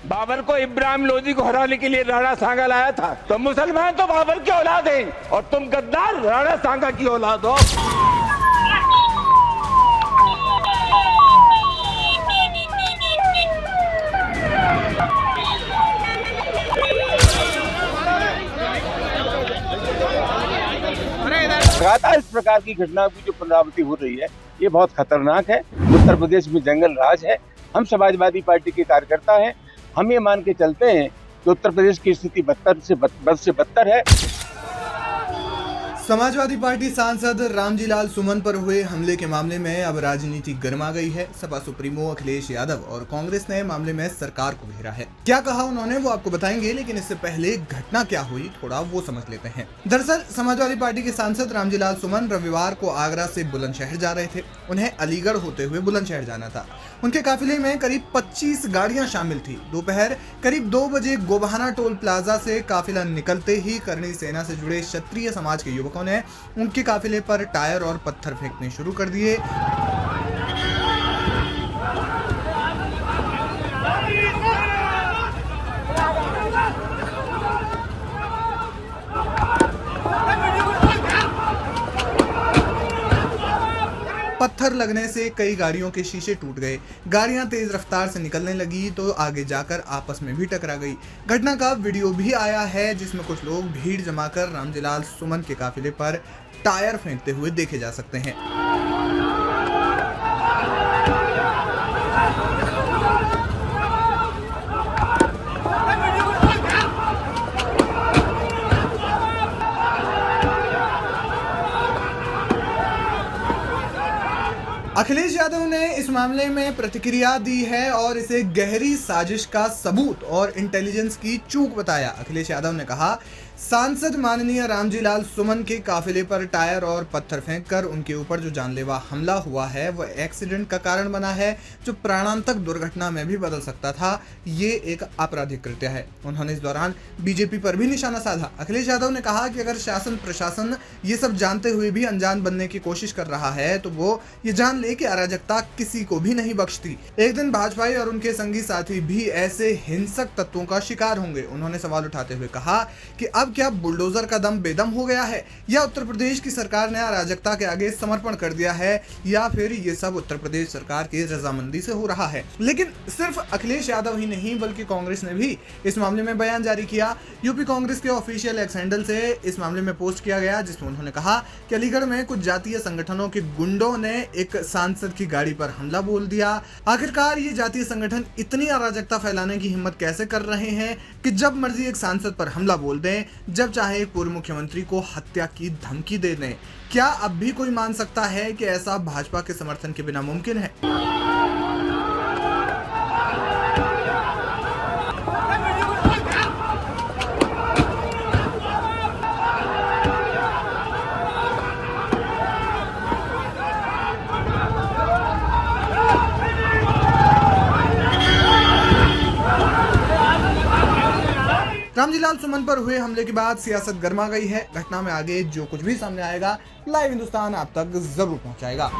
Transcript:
बाबर को इब्राहिम लोदी को हराने के लिए राणा सांगा लाया था, तो मुसलमान तो बाबर की औलाद हैं और तुम गद्दार राणा सांगा की औलाद हो। लगातार इस प्रकार की घटनाओं की जो पुनरावृत्ति हो रही है, ये बहुत खतरनाक है। उत्तर प्रदेश में जंगल राज है। हम समाजवादी पार्टी के कार्यकर्ता हैं। हम ये मान के चलते हैं कि उत्तर प्रदेश की स्थिति बद से बदतर है। समाजवादी पार्टी सांसद रामजीलाल सुमन पर हुए हमले के मामले में अब राजनीति गर्मा गई है। सपा सुप्रीमो अखिलेश यादव और कांग्रेस ने मामले में सरकार को घेरा है। क्या कहा उन्होंने वो आपको बताएंगे, लेकिन इससे पहले घटना क्या हुई थोड़ा वो समझ लेते हैं। दरअसल समाजवादी पार्टी के सांसद रामजीलाल सुमन रविवार को आगरा से बुलंदशहर जा रहे थे। उन्हें अलीगढ़ होते हुए बुलंदशहर जाना था। उनके काफिले में करीब 25 गाड़ियां शामिल थी। दोपहर करीब 2 बजे गोबहाना टोल प्लाजा से काफिला निकलते ही करनी सेना से जुड़े क्षत्रिय समाज के युवकों ने उनके काफिले पर टायर और पत्थर फेंकने शुरू कर दिए। पत्थर लगने से कई गाड़ियों के शीशे टूट गए। गाड़ियां तेज रफ्तार से निकलने लगी तो आगे जाकर आपस में भी टकरा गई। घटना का वीडियो भी आया है जिसमें कुछ लोग भीड़ जमाकर रामजीलाल सुमन के काफिले पर टायर फेंकते हुए देखे जा सकते हैं। अखिलेश यादव ने इस मामले में प्रतिक्रिया दी है और इसे गहरी साजिश का सबूत और इंटेलिजेंस की चूक बताया। अखिलेश यादव ने कहा, सांसद माननीय रामजीलाल सुमन के काफिले पर टायर और पत्थर फेंककर उनके ऊपर जो जानलेवा हमला हुआ है वह एक्सीडेंट का कारण बना है, जो प्राणांतक दुर्घटना में भी बदल सकता था। ये एक आपराधिक कृत्य है। उन्होंने इस दौरान बीजेपी पर भी निशाना साधा। अखिलेश यादव ने कहा कि अगर शासन प्रशासन ये सब जानते हुए भी अनजान बनने की कोशिश कर रहा है तो वो ये जान ले कि अराजकता किसी को भी नहीं बख्शती। एक दिन भाजपा और उनके संगी साथी भी ऐसे हिंसक तत्वों का शिकार होंगे। उन्होंने सवाल उठाते हुए कहा कि अब क्या बुलडोजर का दम बेदम हो गया है, या उत्तर प्रदेश की सरकार ने अराजकता के आगे समर्पण कर दिया है, या फिर ये सब उत्तर प्रदेश सरकार की रजामंदी से हो रहा है। लेकिन सिर्फ अखिलेश यादव ही नहीं बल्कि कांग्रेस ने भी इस मामले में बयान जारी किया। यूपी कांग्रेस के ऑफिशियल एक्स हैंडल से इस मामले में पोस्ट किया गया जिसमें उन्होंने कहा कि अलीगढ़ में कुछ जातीय संगठनों के गुंडों ने एक सांसद की गाड़ी पर हमला बोल दिया। आखिरकार ये जातीय संगठन इतनी अराजकता फैलाने की हिम्मत कैसे कर रहे हैं कि जब मर्जी एक सांसद पर हमला बोल दें, जब चाहे पूर्व मुख्यमंत्री को हत्या की धमकी दे दें। क्या अब भी कोई मान सकता है कि ऐसा भाजपा के समर्थन के बिना मुमकिन है? रामजीलाल सुमन पर हुए हमले के बाद सियासत गर्मा गई है। घटना में आगे जो कुछ भी सामने आएगा, लाइव हिंदुस्तान आप तक जरूर पहुंचाएगा।